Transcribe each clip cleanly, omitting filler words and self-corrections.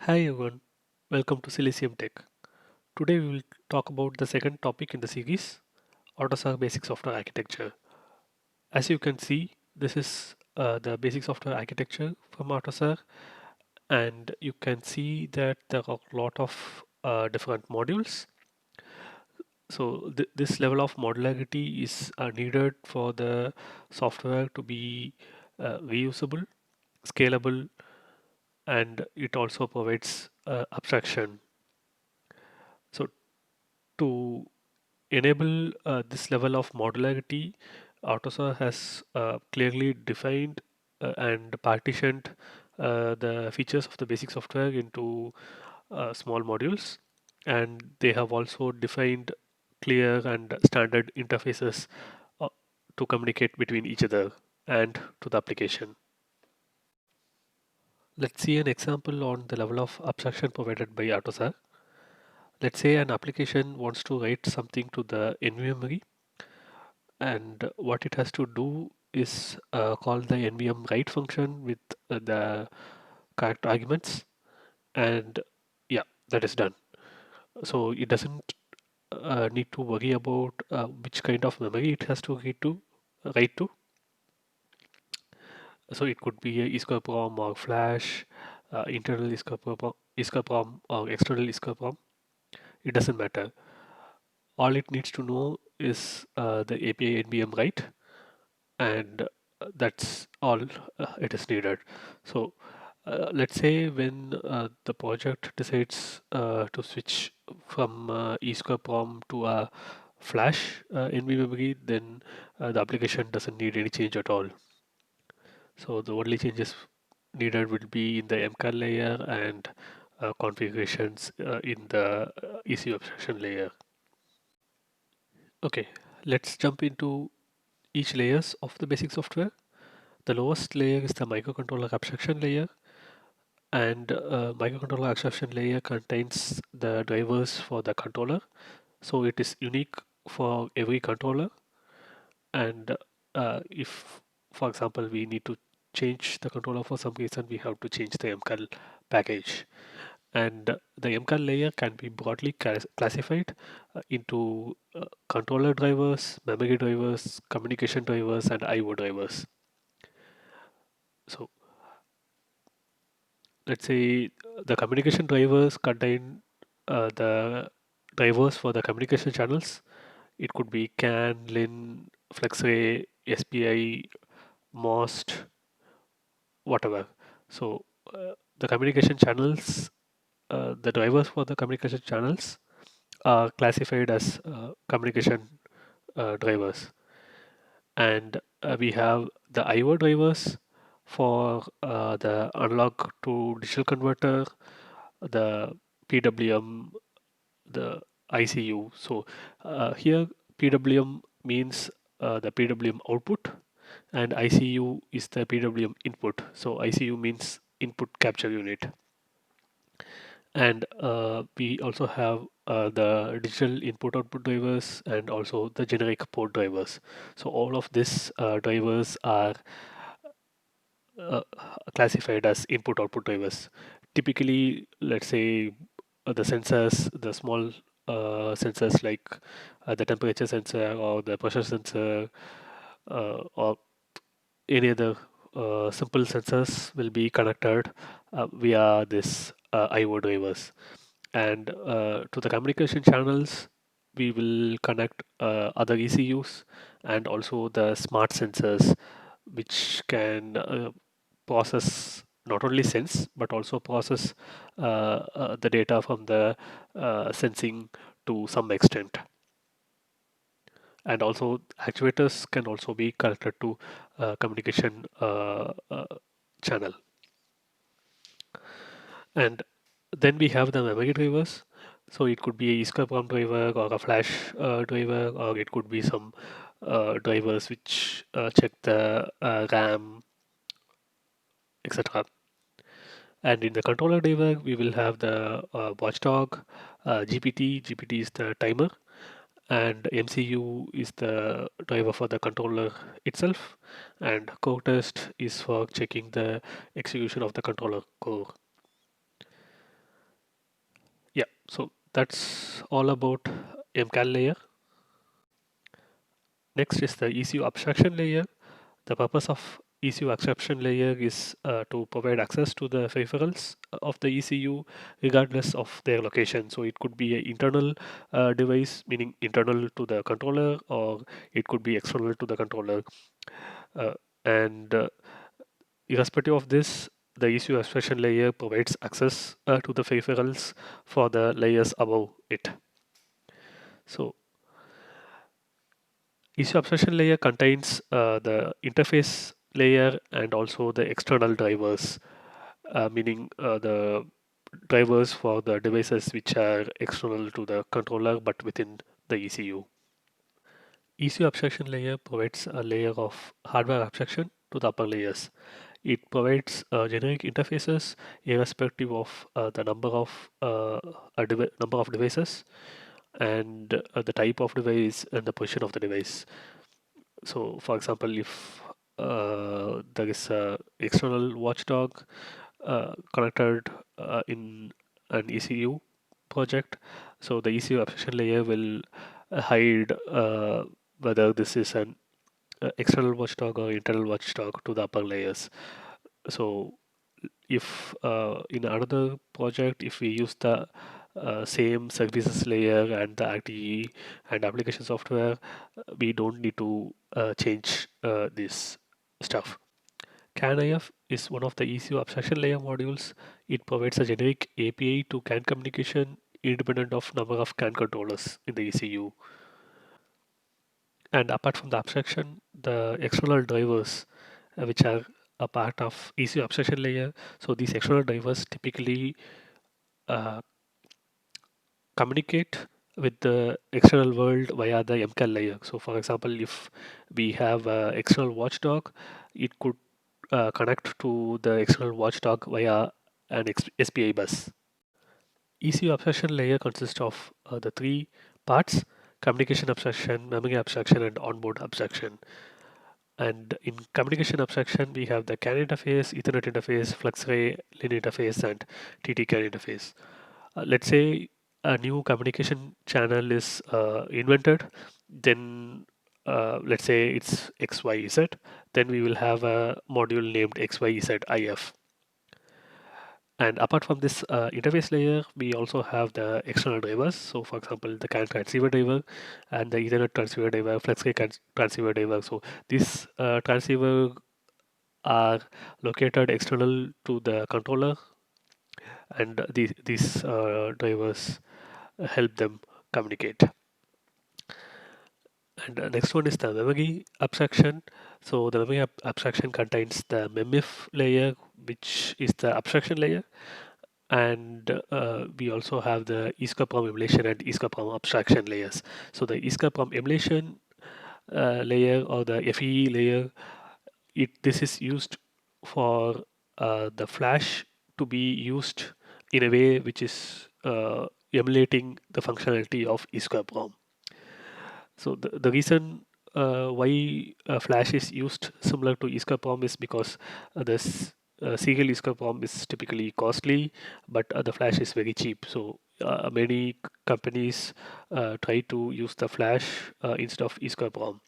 Hi everyone, welcome to Silesium Tech. Today we will talk about the second topic in the series, AutoSAR Basic Software Architecture. As you can see, this is the basic software architecture from AutoSAR, and you can see that there are a lot of different modules. So this level of modularity is needed for the software to be reusable, scalable, and it also provides abstraction. So to enable this level of modularity, AutoSAR has clearly defined and partitioned the features of the basic software into small modules, and they have also defined clear and standard interfaces uh, to communicate between each other and to the application. Let's see an example on the level of abstraction provided by AutoSAR. Let's say an application wants to write something to the NVMe, and what it has to do is call the nvm write function with the correct arguments, and yeah, that is done. So it doesn't need to worry about which kind of memory it has to write to. So it could be a ESCOPROM or flash, internal ESCOPROM or external ESCOPROM. It doesn't matter. All it needs to know is the API nvm write, and that's all it is needed. So let's say when the project decides to switch from ESCOPROM to a flash NV memory, then the application doesn't need any change at all. So the only changes needed will be in the MCAR layer and configurations in the ECU abstraction layer. Okay, let's jump into each layers of the basic software. The lowest layer is the microcontroller abstraction layer, and microcontroller abstraction layer contains the drivers for the controller. So it is unique for every controller. And if, for example, we need to change the controller for some reason, we have to change the MCAL package. And the MCAL layer can be broadly classified into controller drivers, memory drivers, communication drivers, and IO drivers. So let's say the communication drivers contain the drivers for the communication channels. It could be CAN, LIN, FlexRay, SPI, MOST, whatever. So the communication channels, the drivers for the communication channels are classified as communication drivers. And we have the IO drivers for the analog to digital converter, the PWM, the ICU. So here PWM means the PWM output, and ICU is the PWM input. So ICU means input capture unit. And we also have the digital input output drivers and also the generic port drivers. So all of these drivers are uh, classified as input output drivers. Typically, let's say the sensors, the small sensors like the temperature sensor or the pressure sensor or any other simple sensors will be connected via this IO drivers. And to the communication channels, we will connect other ECUs and also the smart sensors, which can process, not only sense but also process the data from the sensing to some extent. And also actuators can also be connected to communication channel. And then we have the memory drivers. So it could be a ESCOPROM driver or a flash driver, or it could be some drivers which check the RAM, etc. And in the controller driver, we will have the watchdog, GPT. GPT is the timer, and MCU is the driver for the controller itself, and core test is for checking the execution of the controller core. So that's all about MCAL layer. Next is the ECU abstraction layer. The purpose of ECU abstraction layer is to provide access to the peripherals of the ECU regardless of their location. So it could be an internal device, meaning internal to the controller, or it could be external to the controller. Uh, and Irrespective of this, the ECU abstraction layer provides access to the peripherals for the layers above it. So ECU abstraction layer contains the interface layer and also the external drivers, meaning the drivers for the devices which are external to the controller but within the ECU. ECU abstraction layer provides a layer of hardware abstraction to the upper layers. It provides generic interfaces irrespective of the number of devices and the type of device and the position of the device. So, for example, if there is a external watchdog connected in an ECU project, so the ECU abstraction layer will hide whether this is an external watchdog or internal watchdog to the upper layers. So if in another project, if we use the same services layer and the RTE and application software, we don't need to change this stuff. CAN-IF is one of the ECU abstraction layer modules. It provides a generic API to CAN communication independent of number of CAN controllers in the ECU. And apart from the abstraction, the external drivers, which are a part of ECU abstraction layer. So these external drivers typically uh, communicate with the external world via the MCAL layer. So for example, if we have an external watchdog, it could connect to the external watchdog via an SPI bus. ECU abstraction layer consists of the three parts: communication abstraction, memory abstraction, and onboard abstraction. And in communication abstraction, we have the CAN interface, Ethernet interface, FluxRay, LIN interface, and TT-CAN interface. Let's say a new communication channel is invented, then let's say it's XYZ, then we will have a module named XYZIF. And apart from this interface layer, we also have the external drivers. So for example, the CAN transceiver driver and the Ethernet transceiver driver, FlexRay transceiver driver. So this transceiver are located external to the controller, and these drivers help them communicate. And next one is the memory abstraction. So the memory abstraction contains the MEMIF layer, which is the abstraction layer, and we also have the ESCOPROM emulation and ESCOPROM abstraction layers. So the ESCOPROM emulation layer or the FEE layer, this is used for the flash to be used in a way which is emulating the functionality of ESCOPROM. So the reason why Flash is used similar to ESCOPROM is because this serial ESCOPROM is typically costly, but the Flash is very cheap. So many companies try to use the Flash instead of ESCOPROM.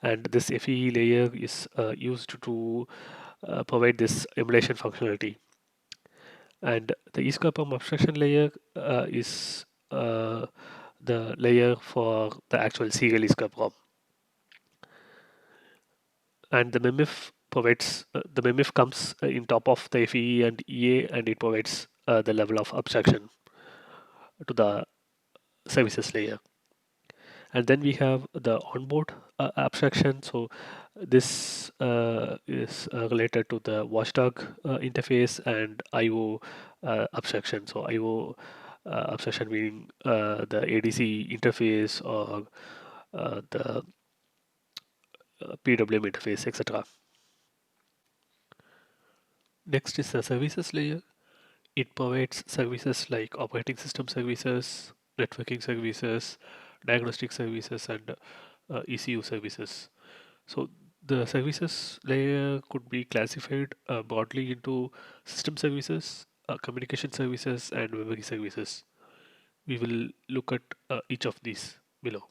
And this FEE layer is used to provide this emulation functionality. And the ESCOPROM abstraction layer is the layer for the actual serial ESCOPROM. And the MEMIF provides the MEMIF comes in top of the FEE and EA, and it provides the level of abstraction to the services layer. And then we have the onboard abstraction. So this is related to the watchdog interface and IO abstraction. So IO abstraction meaning the ADC interface or the PWM interface, etc. Next is the services layer. It provides services like operating system services, networking services, diagnostic services, and ECU services. So the services layer could be classified broadly into system services, communication services, and memory services. We will look at each of these below.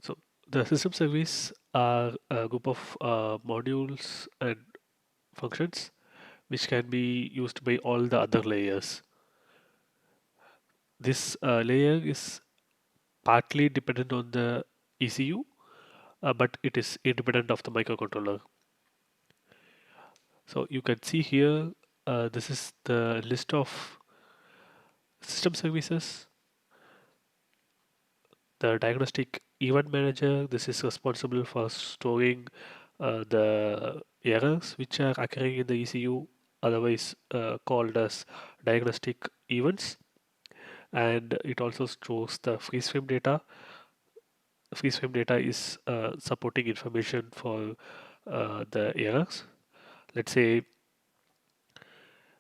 So the system service are a group of modules and functions which can be used by all the other layers. This layer is partly dependent on the ECU, but it is independent of the microcontroller. So you can see here, this is the list of system services. The diagnostic event manager, this is responsible for storing the errors which are occurring in the ECU, otherwise called as diagnostic events. And it also stores the freeze frame data. Freeze frame data is supporting information for the errors. Let's say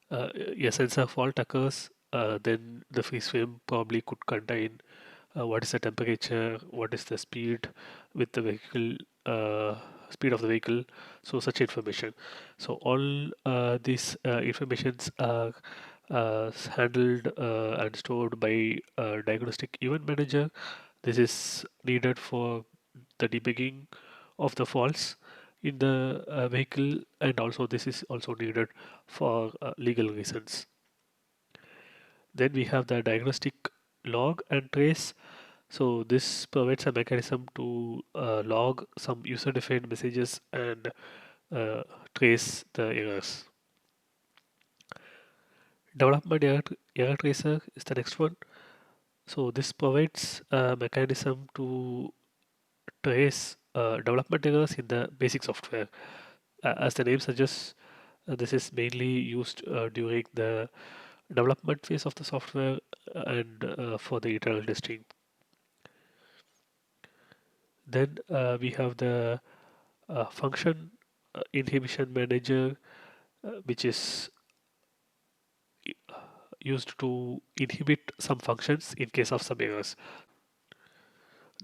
a sensor fault occurs, then the freeze frame probably could contain what is the temperature, what is the speed with the vehicle, speed of the vehicle, so such information. So all these informations are handled and stored by diagnostic event manager. This is needed for the debugging of the faults in the vehicle, and also this is also needed for legal reasons. Then we have the diagnostic log and trace. So this provides a mechanism to log some user-defined messages and uh, trace the errors. Development error tracer is the next one. So this provides a mechanism to trace development errors in the basic software. As the name suggests, this is mainly used during the development phase of the software and for the internal testing. Then we have the function inhibition manager, which is used to inhibit some functions in case of some errors.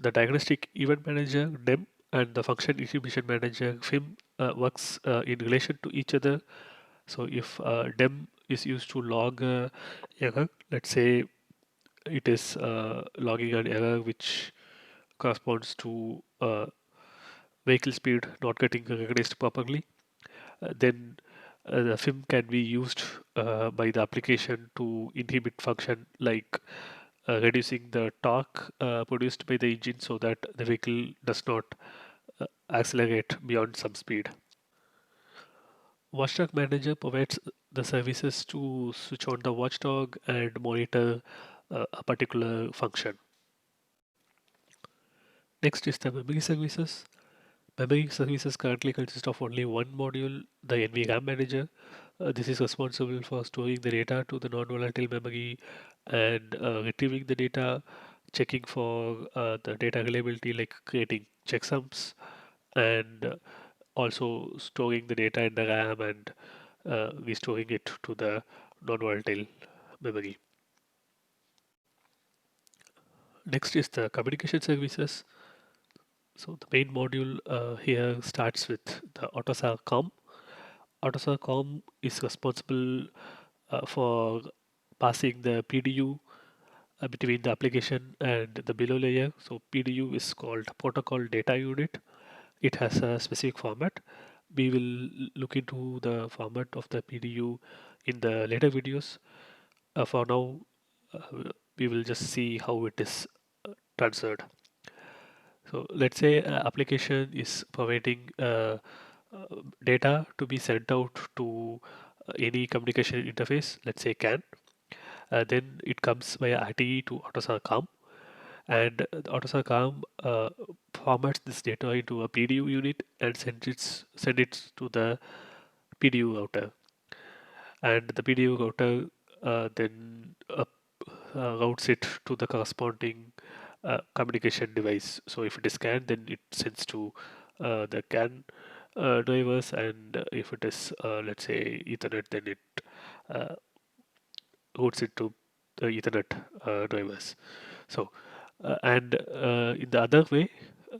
The diagnostic event manager DEM and the function inhibition manager FIM works in relation to each other. So if DEM is used to log error, let's say it is logging an error which corresponds to vehicle speed not getting recognized properly, then the FIM can be used by the application to inhibit function like reducing the torque produced by the engine so that the vehicle does not accelerate beyond some speed. Watchdog Manager provides the services to switch on the watchdog and monitor a particular function. Next is the memory services. Memory services currently consist of only one module, the NVRAM Manager. This is responsible for storing the data to the non-volatile memory and retrieving the data, checking for the data reliability, like creating checksums, and also storing the data in the RAM and restoring it to the non-volatile memory. Next is the communication services. So the main module here starts with the AUTOSAR COM. AUTOSAR COM is responsible for passing the PDU between the application and the below layer. So PDU is called Protocol Data Unit. It has a specific format. We will look into the format of the PDU in the later videos. For now, we will just see how it is transferred. So let's say application is providing data to be sent out to any communication interface, let's say CAN. Then it comes via RTE to AUTOSAR COM, and the AUTOSAR COM formats this data into a PDU unit and send it to the PDU router, and the PDU router then routes it to the corresponding communication device. So if it is CAN, then it sends to the CAN drivers, and if it is let's say Ethernet, then it uh, routes it to the Ethernet drivers. So and in the other way,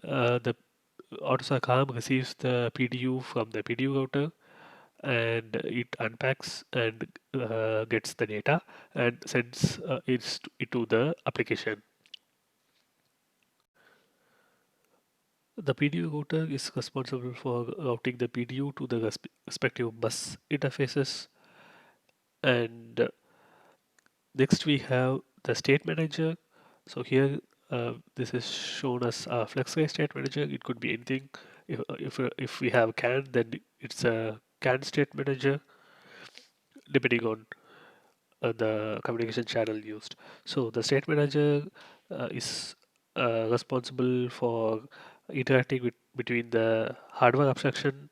the AUTOSAR COM receives the PDU from the PDU router and it unpacks and gets the data and sends it to the application. The PDU router is responsible for routing the PDU to the respective bus interfaces. And next we have the state manager. So here this is shown as a FlexRay state manager. It could be anything. If we have CAN, then it's a CAN state manager, depending on the communication channel used. So the state manager is responsible for interacting between the hardware abstraction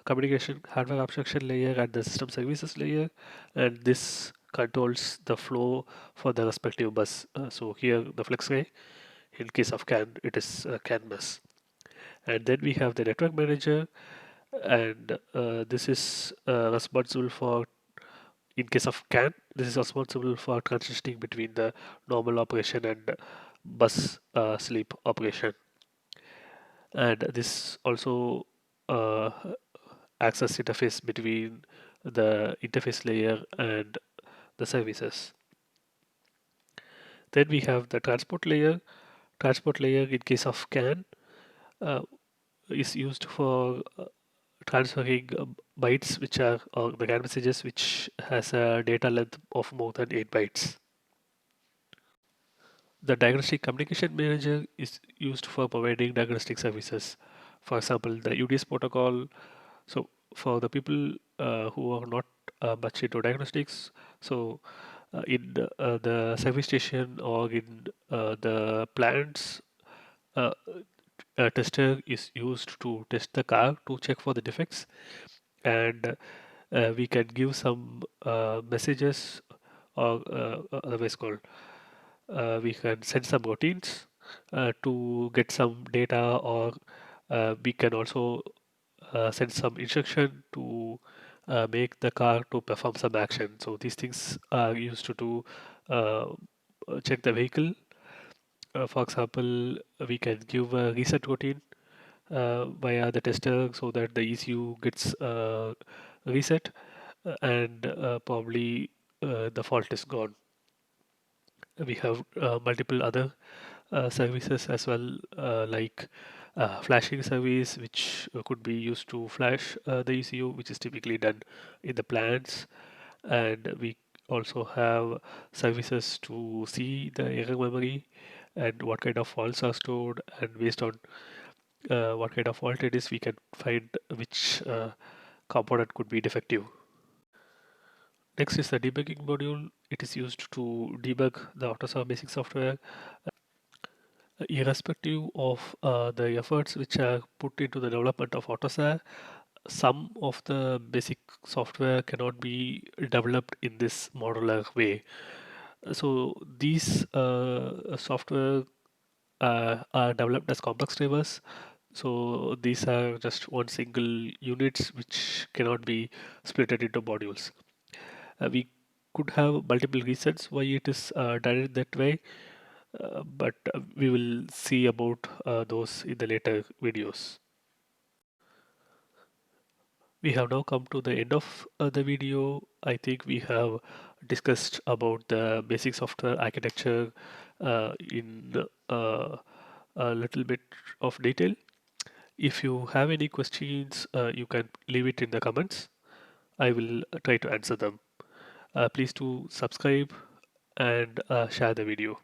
communication hardware abstraction layer and the system services layer, and this controls the flow for the respective bus. So here the FlexRay, in case of CAN, it is CAN bus. And then we have the network manager, and this is responsible for, in case of CAN, this is responsible for transitioning between the normal operation and bus sleep operation. And this also uh, access interface between the interface layer and the services. Then we have the transport layer. Transport layer, in case of CAN, uh, is used for transferring bytes, which are, or the CAN messages which has a data length of more than 8 bytes. The diagnostic communication manager is used for providing diagnostic services. For example, the UDS protocol. So for the people who are not much into diagnostics, so in the service station or in the plants, uh, a tester is used to test the car to check for the defects, and we can give some messages, or otherwise called, we can send some routines to get some data, or we can also send some instruction to make the car to perform some action. So these things are used to uh, check the vehicle. For example, we can give a reset routine via the tester so that the ECU gets reset, and probably the fault is gone. We have multiple other services as well, like flashing service, which could be used to flash the ECU, which is typically done in the plants. And we also have services to see the error memory and what kind of faults are stored, and based on what kind of fault it is, we can find which component could be defective. Next is the debugging module. It is used to debug the AutoSAR basic software. Irrespective of the efforts which are put into the development of AutoSAR, some of the basic software cannot be developed in this modular way. So these software are developed as complex drivers. So these are just one single units which cannot be split into modules. We could have multiple reasons why it is done that way, but we will see about those in the later videos. We have now come to the end of the video. I think we have discussed about the basic software architecture in a little bit of detail. If you have any questions, you can leave it in the comments. I will try to answer them. Please do subscribe and share the video.